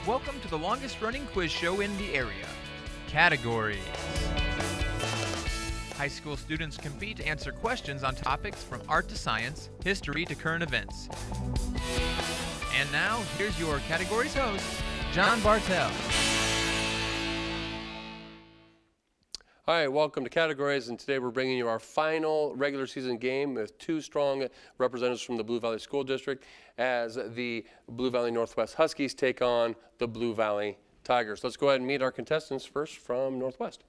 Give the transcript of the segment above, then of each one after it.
Welcome to the longest running quiz show in the area. Categories. High school students compete to answer questions on topics from art to science, history to current events. And now, here's your categories host, John Bartell. Hi, welcome to Categories, and today we're bringing you our final regular season game with two strong representatives from the Blue Valley School District as the Blue Valley Northwest Huskies take on the Blue Valley Tigers. Let's go ahead and meet our contestants first from Northwest.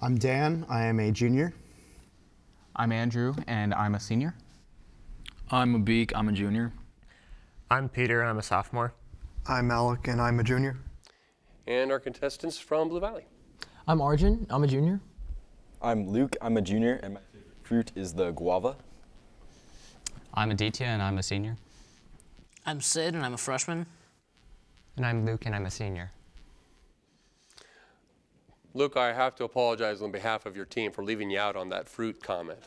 I'm Dan, I am a junior. I'm Andrew, and I'm a senior. I'm Abik, I'm a junior. I'm Peter, and I'm a sophomore. I'm Alec, and I'm a junior. And our contestants from Blue Valley. I'm Arjun, I'm a junior. I'm Luke, I'm a junior, and my favorite fruit is the guava. I'm Aditya, and I'm a senior. I'm Sid, and I'm a freshman. And I'm Luke, and I'm a senior. Luke, I have to apologize on behalf of your team for leaving you out on that fruit comment.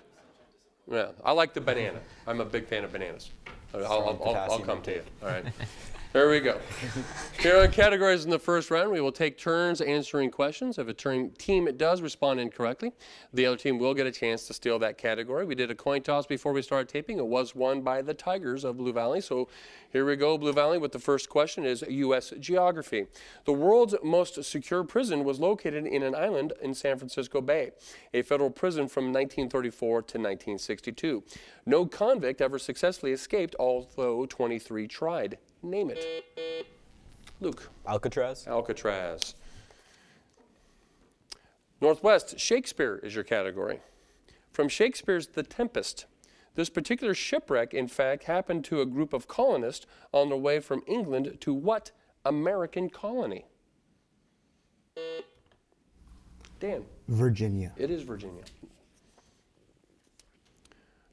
Yeah, I like the banana. I'm a big fan of bananas. I'll come to you. All right. There we go. Here are categories in the first round. We will take turns answering questions. If a team does respond incorrectly, the other team will get a chance to steal that category. We did a coin toss before we started taping. It was won by the Tigers of Blue Valley. So here we go, Blue Valley, with the first question is U.S. geography. The world's most secure prison was located in an island in San Francisco Bay, a federal prison from 1934 to 1962. No convict ever successfully escaped, although 23 tried. Name it. Luke. Alcatraz. Alcatraz. Northwest, Shakespeare is your category. From Shakespeare's The Tempest. This particular shipwreck, in fact, happened to a group of colonists on their way from England to what American colony? Dan. Virginia. It is Virginia.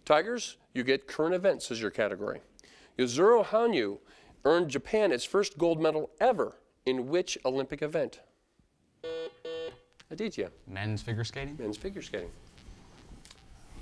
Tigers, you get current events as your category. Yuzuru Hanyu earned Japan its first gold medal ever in which Olympic event? Aditya. Men's figure skating. Men's figure skating.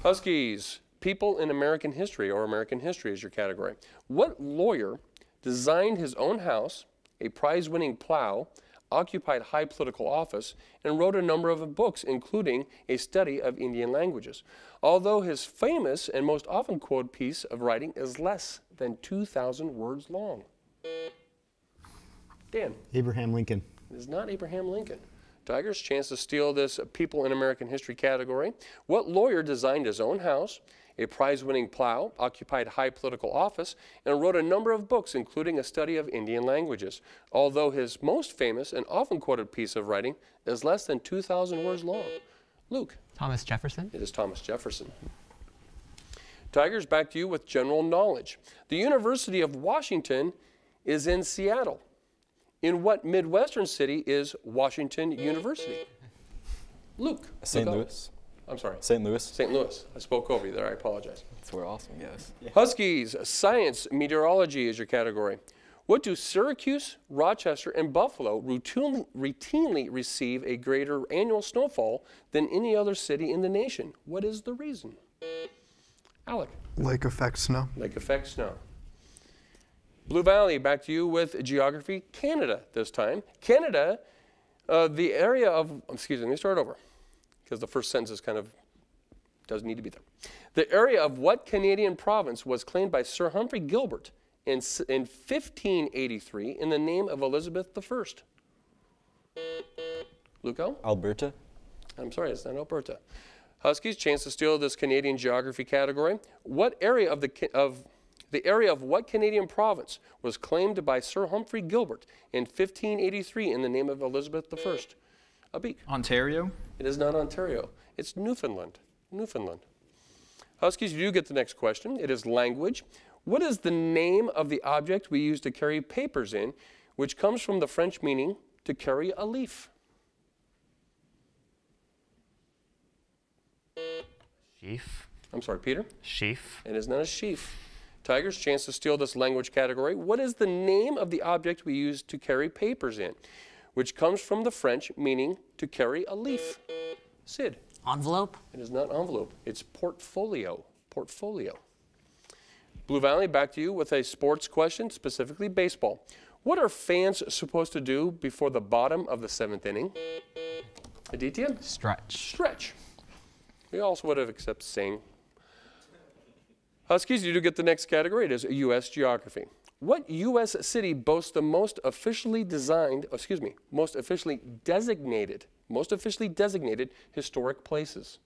Huskies, people in American history, or American history is your category. What lawyer designed his own house, a prize-winning plow, occupied high political office, and wrote a number of books, including a study of Indian languages? Although his famous and most often quoted piece of writing is less than 2,000 words long. Dan. Abraham Lincoln. It is not Abraham Lincoln. Tigers, chance to steal this people in American history category. What lawyer designed his own house, a prize-winning plow, occupied high political office, and wrote a number of books, including a study of Indian languages? Although his most famous and often quoted piece of writing is less than 2,000 words long. Luke. Thomas Jefferson. It is Thomas Jefferson. Tigers, back to you with general knowledge. The University of Washington is in Seattle. In what Midwestern city is Washington University? Luke. St. Louis. I'm sorry. St. Louis. St. Louis. I spoke over you there. I apologize. That's where awesome goes. Yeah. Huskies, science, meteorology is your category. What do Syracuse, Rochester, and Buffalo routinely receive a greater annual snowfall than any other city in the nation? What is the reason? Alec. Lake effect snow. Lake effect snow. Blue Valley, back to you with geography. Canada this time. Canada, the area of, excuse me, let me start over, because the first sentence is kind of, doesn't need to be there. The area of what Canadian province was claimed by Sir Humphrey Gilbert in 1583 in the name of Elizabeth I? Luco? Alberta. I'm sorry, it's not Alberta. Huskies, chance to steal this Canadian geography category. What area of the area of what Canadian province was claimed by Sir Humphrey Gilbert in 1583 in the name of Elizabeth I? Abik. Ontario. It is not Ontario. It's Newfoundland. Newfoundland. Huskies, you do get the next question. It is language. What is the name of the object we use to carry papers in, which comes from the French meaning to carry a leaf? Sheaf. I'm sorry, Peter? Sheaf. It is not a sheaf. Tigers, chance to steal this language category. What is the name of the object we use to carry papers in, which comes from the French meaning to carry a leaf? Sid. Envelope. It is not envelope. It's portfolio. Portfolio. Blue Valley, back to you with a sports question, specifically baseball. What are fans supposed to do before the bottom of the 7th inning? Aditya? Stretch. Stretch. We also would have accepted sing. Huskies, you do get the next category. It is U.S. geography. What U.S. city boasts the most officially designated historic places?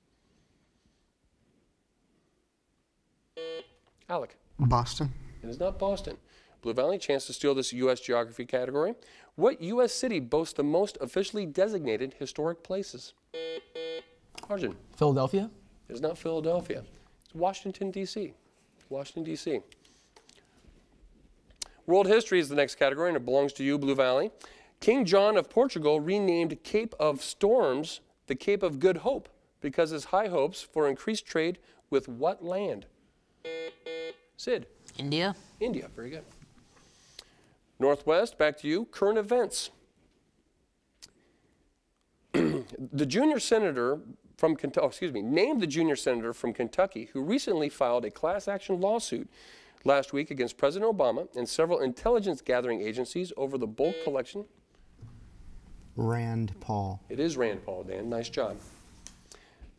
Alec. Boston. It is not Boston. Blue Valley, chance to steal this U.S. geography category. What U.S. city boasts the most officially designated historic places? Arjun. Philadelphia. It is not Philadelphia. It's Washington, D.C. Washington, D.C. World history is the next category, and it belongs to you, Blue Valley. King John of Portugal renamed Cape of Storms the Cape of Good Hope because his high hopes for increased trade with what land? Sid. India. India, very good. Northwest, back to you. Current events. The junior senator from Kentucky, named the junior senator from Kentucky who recently filed a class action lawsuit last week against President Obama and several intelligence gathering agencies over the bulk collection. Rand Paul. It is Rand Paul, Dan. Nice job.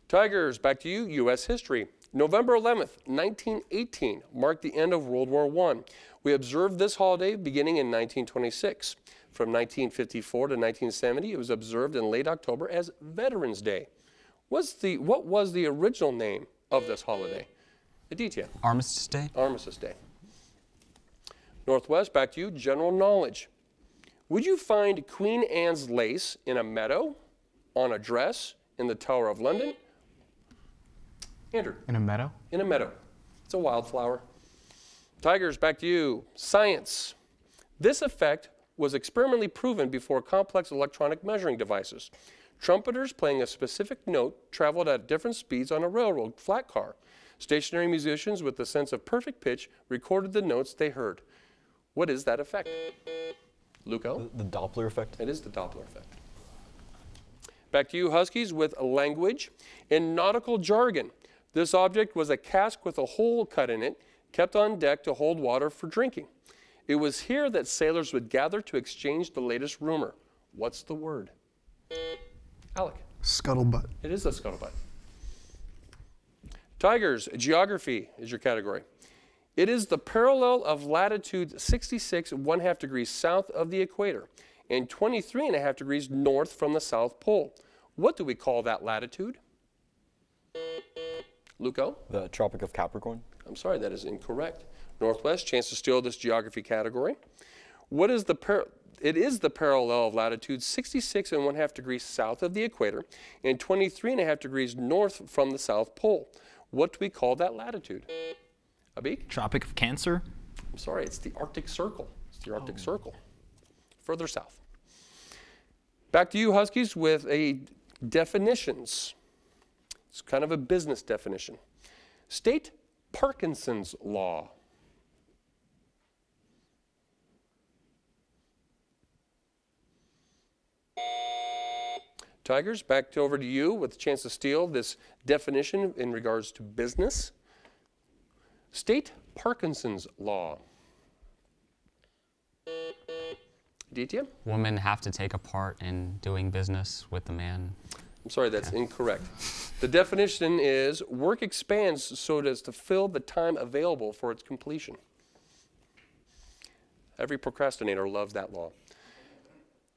Tigers, back to you. U.S. history. November 11th, 1918 marked the end of World War I. We observed this holiday beginning in 1926. From 1954 to 1970, it was observed in late October as Veterans Day. What was the original name of this holiday? Aditya. Armistice Day. Armistice Day. Northwest, back to you. General knowledge. Would you find Queen Anne's lace in a meadow, on a dress, in the Tower of London? Andrew. In a meadow? In a meadow. It's a wildflower. Tigers, back to you. Science. This effect was experimentally proven before complex electronic measuring devices. Trumpeters playing a specific note traveled at different speeds on a railroad flat car. Stationary musicians with a sense of perfect pitch recorded the notes they heard. What is that effect? Luco? The Doppler effect. It is the Doppler effect. Back to you, Huskies, with language. In nautical jargon, this object was a cask with a hole cut in it, kept on deck to hold water for drinking. It was here that sailors would gather to exchange the latest rumor. What's the word? Alec. Scuttlebutt. It is the scuttlebutt. Tigers, geography is your category. It is the parallel of latitude 66 1/2 degrees south of the equator and 23 1/2 degrees north from the South Pole. What do we call that latitude? Luco? The Tropic of Capricorn. I'm sorry, that is incorrect. Northwest, chance to steal this geography category. What is it is the parallel of latitude 66 1/2 degrees south of the equator and 23 1/2 degrees north from the South Pole. What do we call that latitude? Abik? Tropic of Cancer. I'm sorry, it's the Arctic Circle. It's the Arctic Circle. Further south. Back to you, Huskies, with a definitions. It's kind of a business definition. State Parkinson's law. Tigers, back over to you with a chance to steal this definition in regards to business. State Parkinson's law. Aditya? Women have to take a part in doing business with the man. I'm sorry, that's incorrect. The definition is work expands so as to fill the time available for its completion. Every procrastinator loves that law.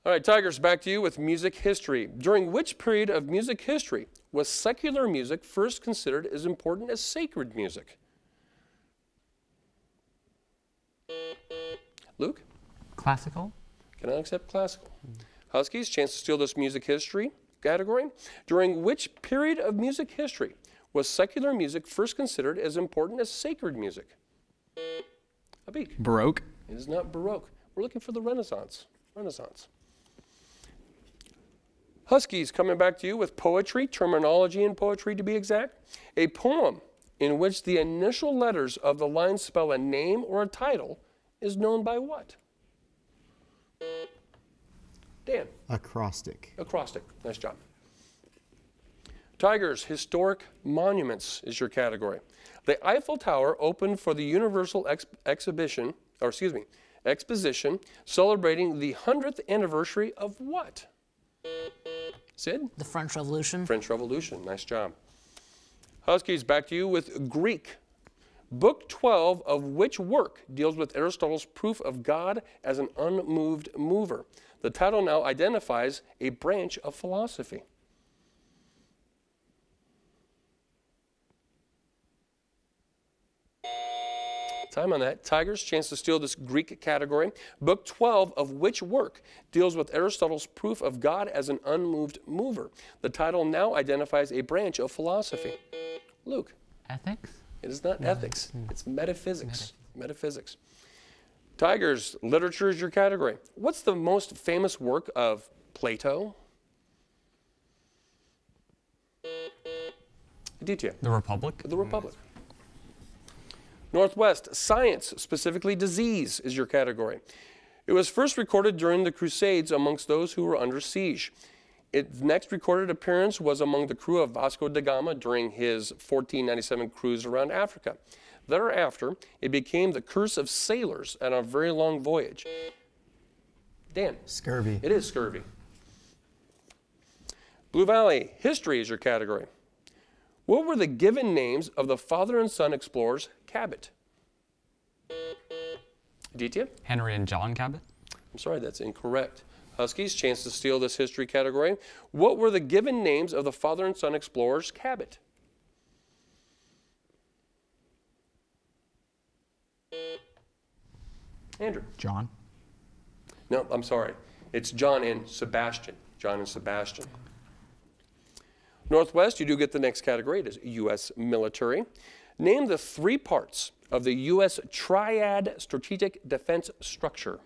All right, Tigers, back to you with music history. During which period of music history was secular music first considered as important as sacred music? Luke? Classical. Cannot accept classical. Huskies, chance to steal this music history category. During which period of music history was secular music first considered as important as sacred music? Abik? Baroque. It is not Baroque. We're looking for the Renaissance. Renaissance. Huskies, coming back to you with poetry, terminology in poetry to be exact. A poem in which the initial letters of the line spell a name or a title is known by what? Dan. Acrostic. Acrostic. Nice job. Tigers, historic monuments is your category. The Eiffel Tower opened for the Universal Exhibition exposition celebrating the 100th anniversary of what? Sid? The French Revolution. French Revolution. Nice job. Huskies, back to you with Greek. Book 12 of which work deals with Aristotle's proof of God as an unmoved mover? The title now identifies a branch of philosophy. Time on that. Tigers, chance to steal this Greek category. Book 12 of which work deals with Aristotle's proof of God as an unmoved mover? The title now identifies a branch of philosophy. Luke. Ethics? It is not ethics. It's metaphysics. Metaphysics. Tigers, literature is your category. What's the most famous work of Plato? Aditya. The Republic? The Republic. Northwest, science, specifically disease, is your category. It was first recorded during the Crusades amongst those who were under siege. Its next recorded appearance was among the crew of Vasco da Gama during his 1497 cruise around Africa. Thereafter, it became the curse of sailors on a very long voyage. Dan. Scurvy. It is scurvy. Blue Valley, history is your category. What were the given names of the father and son explorers Cabot? Aditya? Henry and John Cabot? I'm sorry, that's incorrect. Huskies, chance to steal this history category. What were the given names of the father and son explorers Cabot? Andrew? John. No, I'm sorry. It's John and Sebastian. John and Sebastian. Northwest, you do get the next category. It is U.S. military. Name the 3 parts of the U.S. Triad Strategic Defense Structure.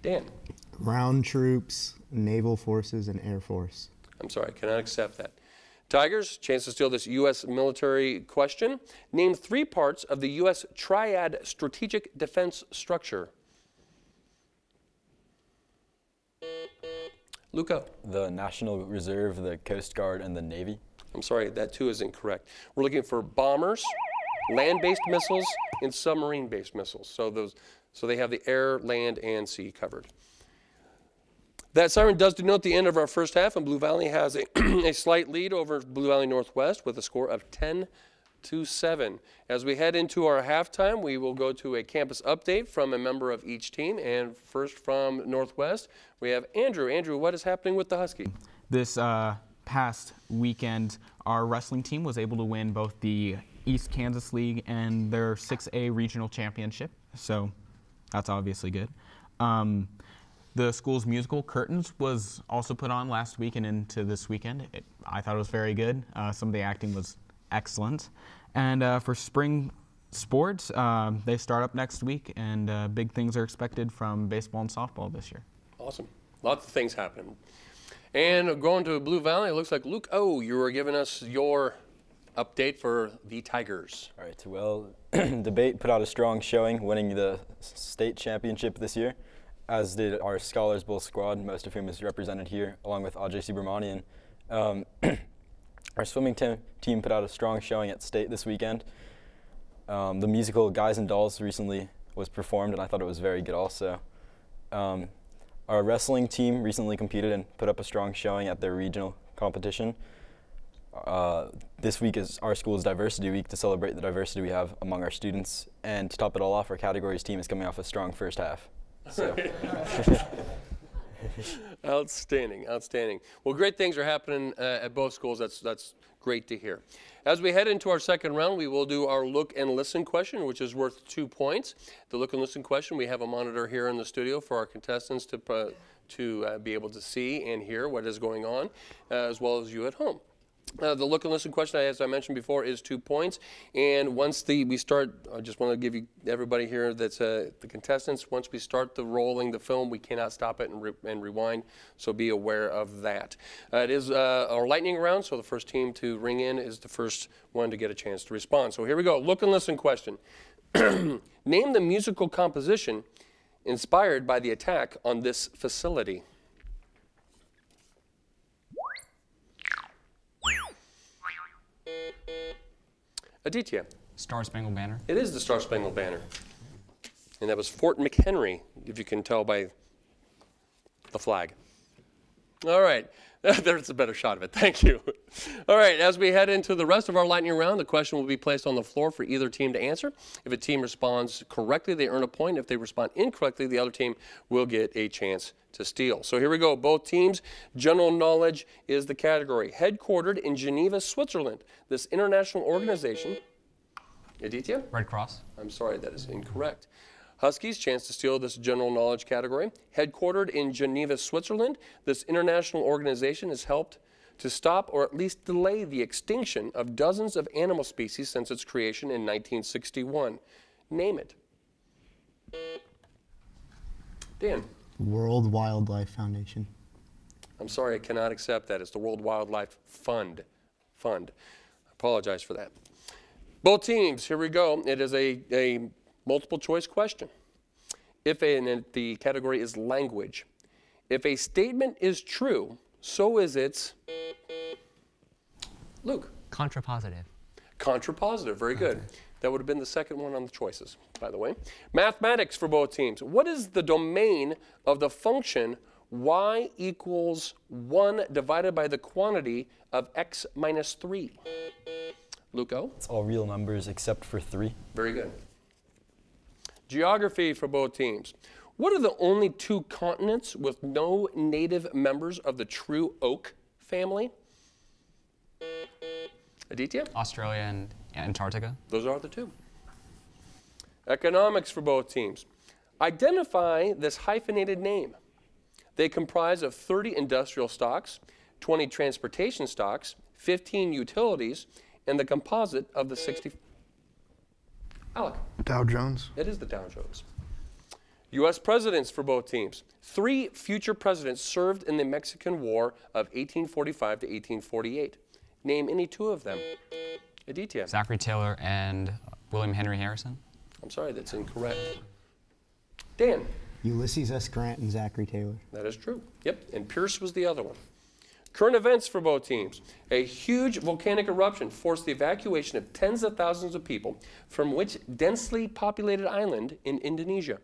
Dan. Ground troops, naval forces, and air force. I'm sorry, I cannot accept that. Tigers, chance to steal this U.S. military question. Name 3 parts of the U.S. Triad Strategic Defense Structure. Luco. The National Reserve, the Coast Guard, and the Navy. I'm sorry, that too is incorrect. We're looking for bombers, land-based missiles, and submarine-based missiles. So they have the air, land, and sea covered. That siren does denote the end of our first half, and Blue Valley has a slight lead over Blue Valley Northwest with a score of 10-7. As we head into our halftime, we will go to a campus update from a member of each team. And first from Northwest, we have Andrew. Andrew, what is happening with the Husky? This past weekend, our wrestling team was able to win both the East Kansas League and their 6A regional championship. So that's obviously good. The school's musical, Curtains, was also put on last week and into this weekend. I thought it was very good. Some of the acting was excellent. And for spring sports, they start up next week, and big things are expected from baseball and softball this year. Awesome. Lots of things happening. And going to Blue Valley, it looks like, Luke, you were giving us your update for the Tigers. All right, well, Debate put out a strong showing, winning the state championship this year, as did our Scholars Bowl squad, most of whom is represented here, along with Ajay Subramanian. Our swimming team put out a strong showing at state this weekend. The musical Guys and Dolls recently was performed, and I thought it was very good also. Our wrestling team recently competed and put up a strong showing at their regional competition. This week is our school's Diversity Week to celebrate the diversity we have among our students. And to top it all off, our categories team is coming off a strong first half. So. Outstanding, outstanding. Well, great things are happening at both schools. That's great to hear. As we head into our second round, we will do our look and listen question, which is worth 2 points. The look and listen question, we have a monitor here in the studio for our contestants to be able to see and hear what is going on, as well as you at home. The look and listen question, as I mentioned before, is 2 points. And once we start, I just want to give everybody here that's the contestants, once we start rolling the film, we cannot stop it and rewind, so be aware of that. It is our lightning round, so the first team to ring in is the first one to get a chance to respond. So here we go, look and listen question. Name the musical composition inspired by the attack on this facility. Aditya. Star Spangled Banner. It is the Star Spangled Banner. And that was Fort McHenry, if you can tell by the flag. All right. There's a better shot of it. Thank you. All right. As we head into the rest of our lightning round, the question will be placed on the floor for either team to answer. If a team responds correctly, they earn a point. If they respond incorrectly, the other team will get a chance to steal. So here we go. Both teams. General knowledge is the category. Headquartered in Geneva, Switzerland, this international organization. Aditya? Red Cross. I'm sorry, that is incorrect. Huskies, chance to steal this general knowledge category. Headquartered in Geneva, Switzerland, this international organization has helped to stop or at least delay the extinction of dozens of animal species since its creation in 1961. Name it. Dan. World Wildlife Foundation. I'm sorry, I cannot accept that. It's the World Wildlife Fund. I apologize for that. Both teams, here we go. It is a multiple choice question. And the category is language. If a statement is true, so is its, Luke. Contrapositive. Contrapositive, very good. That would have been the second one on the choices, by the way. Mathematics for both teams. What is the domain of the function y equals 1 divided by the quantity of x minus 3? Luco? It's all real numbers except for 3. Very good. Geography for both teams. What are the only 2 continents with no native members of the true oak family? Aditya? Australia and Antarctica. Those are the 2. Economics for both teams. Identify this hyphenated name. They comprise of 30 industrial stocks, 20 transportation stocks, 15 utilities, and the composite of the 60. Alec. Dow Jones. It is the Dow Jones. U.S. presidents for both teams. 3 future presidents served in the Mexican War of 1845 to 1848. Name any 2 of them. Aditya. Zachary Taylor and William Henry Harrison. I'm sorry, that's incorrect. Dan. Ulysses S. Grant and Zachary Taylor. That is true. Yep, and Pierce was the other one. Current events for both teams. A huge volcanic eruption forced the evacuation of tens of thousands of people from which densely populated island in Indonesia?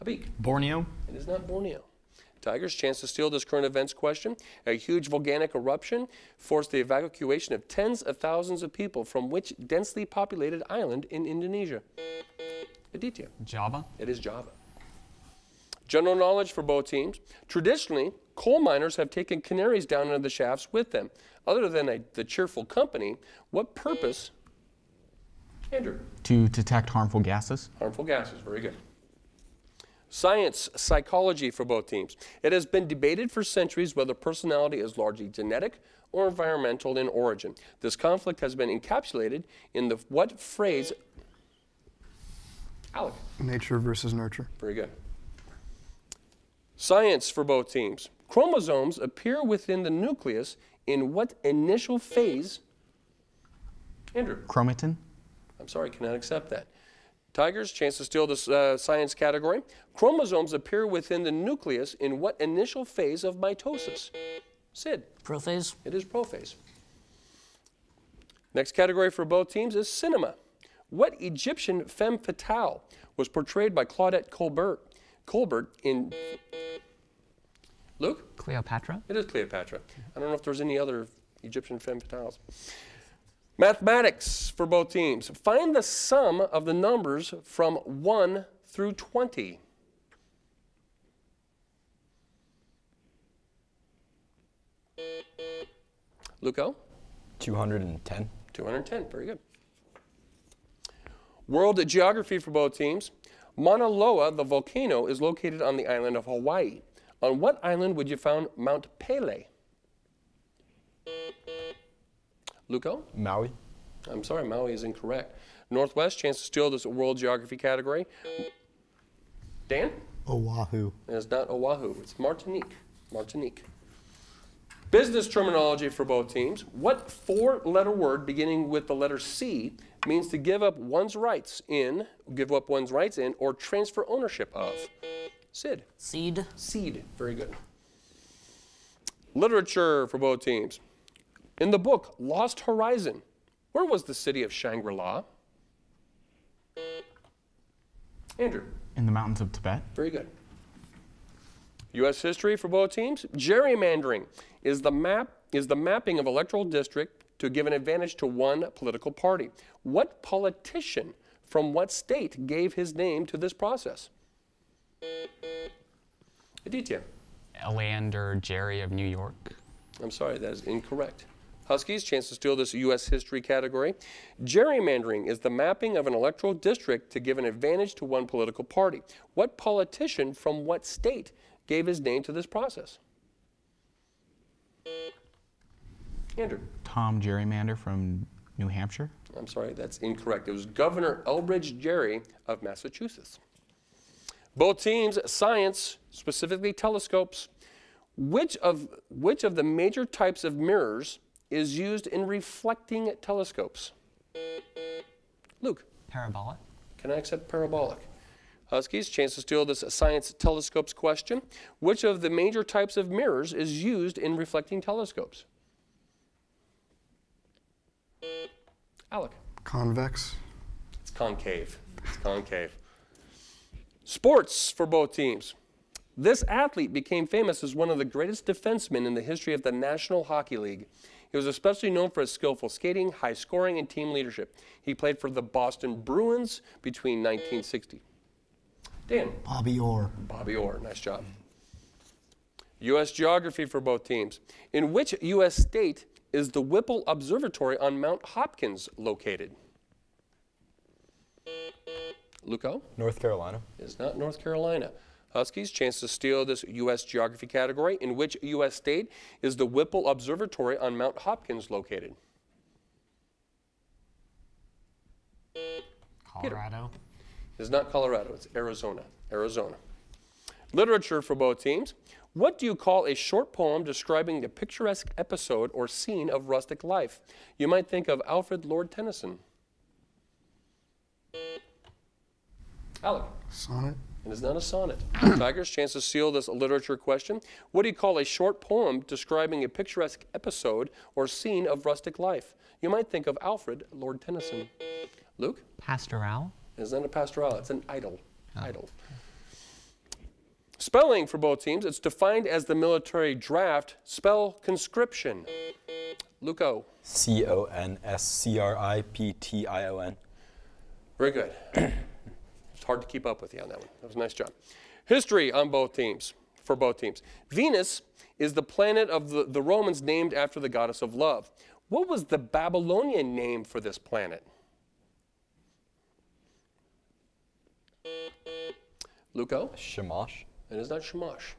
Abik. Borneo. It is not Borneo. Tigers, chance to steal this current events question. A huge volcanic eruption forced the evacuation of tens of thousands of people from which densely populated island in Indonesia? Aditya. Java. It is Java. General knowledge for both teams. Traditionally, coal miners have taken canaries down into the shafts with them. Other than the cheerful company, what purpose? Andrew. To detect harmful gases. Harmful gases, very good. Science, psychology for both teams. It has been debated for centuries whether personality is largely genetic or environmental in origin. This conflict has been encapsulated in the what phrase? Alec. Nature versus nurture. Very good. Science for both teams. Chromosomes appear within the nucleus in what initial phase? Andrew. Chromatin. I'm sorry, cannot accept that. Tigers, chance to steal this science category. Chromosomes appear within the nucleus in what initial phase of mitosis? Sid. Prophase. It is prophase. Next category for both teams is cinema. What Egyptian femme fatale was portrayed by Claudette Colbert in Luke? Cleopatra? It is Cleopatra. I don't know if there's any other Egyptian femme fatales. Mathematics for both teams. Find the sum of the numbers from 1 through 20. Luco? 210. 210, very good. World geography for both teams. Mauna Loa, the volcano, is located on the island of Hawaii. On what island would you find Mount Pele? Luco? Maui. I'm sorry, Maui is incorrect. Northwest, chance to steal this world geography category. Dan? Oahu. It's not Oahu, it's Martinique. Martinique. Business terminology for both teams. What 4-letter word beginning with the letter C means to give up one's rights in, or transfer ownership of? Sid. Seed. Seed, very good. Literature for both teams. In the book Lost Horizon, where was the city of Shangri-La? Andrew. In the mountains of Tibet. Very good. U.S. history for both teams. Gerrymandering is the mapping of electoral district to give an advantage to one political party. What politician from what state gave his name to this process? Aditya. Leander Jerry of New York. I'm sorry, that is incorrect. Huskies, chance to steal this U.S. history category. Gerrymandering is the mapping of an electoral district to give an advantage to one political party. What politician from what state gave his name to this process? Andrew. Tom Gerrymander from New Hampshire. I'm sorry, that's incorrect. It was Governor Elbridge Gerry of Massachusetts. Both teams, science, specifically telescopes. Which of the major types of mirrors is used in reflecting telescopes? Luke. Parabolic. Can I accept parabolic? Huskies, chance to steal this science telescopes question. Which of the major types of mirrors is used in reflecting telescopes? Alec. Convex. It's concave. It's concave. Sports for both teams. This athlete became famous as one of the greatest defensemen in the history of the National Hockey League. He was especially known for his skillful skating, high scoring, and team leadership. He played for the Boston Bruins between 1960. Dan. Bobby Orr. Bobby Orr, nice job. U.S. geography for both teams. In which U.S. state is the Whipple Observatory on Mount Hopkins located? Luco? North Carolina. It's not North Carolina. Huskies, chance to steal this U.S. geography category. In which U.S. state is the Whipple Observatory on Mount Hopkins located? Colorado. It's not Colorado, it's Arizona. Arizona. Literature for both teams. What do you call a short poem describing a picturesque episode or scene of rustic life? You might think of Alfred Lord Tennyson. Alec. Sonnet. It is not a sonnet. Tigers, chance to steal this literature question. What do you call a short poem describing a picturesque episode or scene of rustic life? You might think of Alfred Lord Tennyson. Luke? Pastoral. It is not a pastoral, it's an idyll. Idyll. Spelling for both teams. It's defined as the military draft. Spell conscription. Luco. C-O-N-S-C-R-I-P-T-I-O-N. Very good. It's hard to keep up with you on that one. That was a nice job. History on both teams, for both teams. Venus is the planet of the Romans named after the goddess of love. What was the Babylonian name for this planet? Luco? Shamash. It is not Shamash.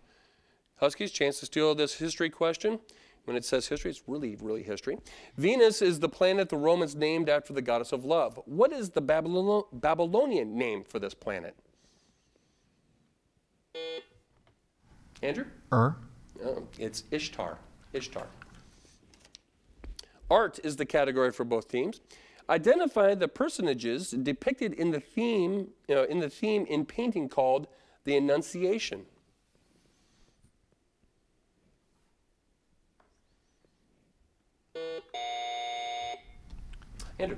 Huskies, chance to steal this history question. When it says history, it's really, really history. Venus is the planet the Romans named after the goddess of love. What is the Babylonian name for this planet? Andrew? It's Ishtar. Ishtar. Art is the category for both teams. Identify the personages depicted in the theme in painting called the Annunciation. Andrew.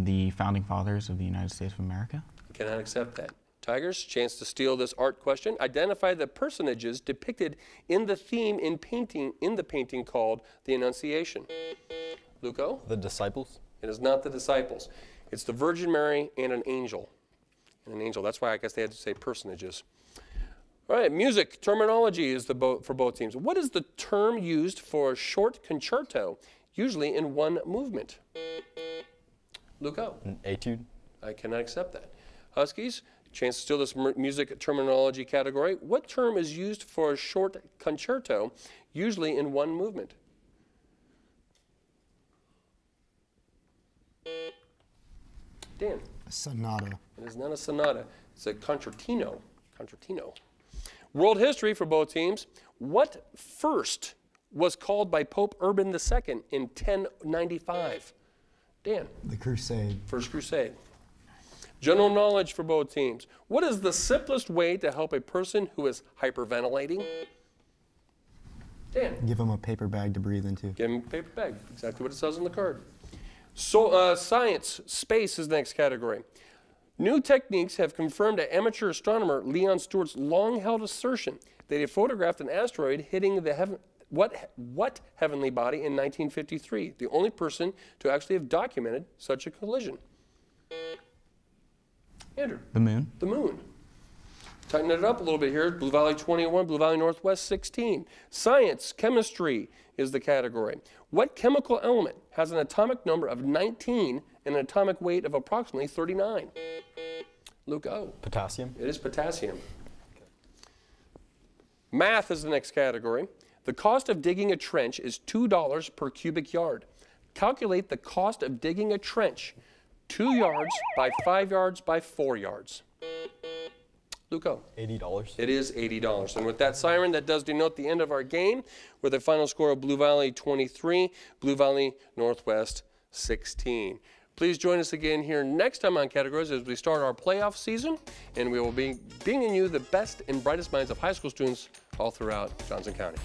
The founding fathers of the United States of America. Cannot accept that. Tigers, chance to steal this art question. Identify the personages depicted in the theme in the painting called the Annunciation. Luco? The disciples. It is not the disciples. It's the Virgin Mary and an angel. That's why I guess they had to say personages. All right, music terminology is for both teams. What is the term used for a short concerto, usually in one movement? Luco? An etude. I cannot accept that. Huskies, chance to steal this music terminology category. What term is used for a short concerto, usually in one movement? Dan? A sonata. It is not a sonata. It's a concertino. Concertino. World history for both teams. What first was called by Pope Urban II in 1095? Dan? The Crusade. First Crusade. General knowledge for both teams. What is the simplest way to help a person who is hyperventilating? Dan. Give them a paper bag to breathe into. Give them a paper bag. Exactly what it says on the card. So, science, space is the next category. New techniques have confirmed that amateur astronomer Leon Stewart's long-held assertion that he photographed an asteroid hitting the what heavenly body in 1953, the only person to actually have documented such a collision. Andrew. The moon. The moon. Tighten it up a little bit here. Blue Valley 21, Blue Valley Northwest 16. Science, chemistry is the category. What chemical element has an atomic number of 19 and an atomic weight of approximately 39? Luke O. Potassium. It is potassium. Math is the next category. The cost of digging a trench is $2 per cubic yard. Calculate the cost of digging a trench 2 yards by 5 yards by 4 yards. Luco. $80. It is $80. And with that siren, that does denote the end of our game with a final score of Blue Valley 23, Blue Valley Northwest 16. Please join us again here next time on Categories as we start our playoff season, and we will be bringing you the best and brightest minds of high school students all throughout Johnson County.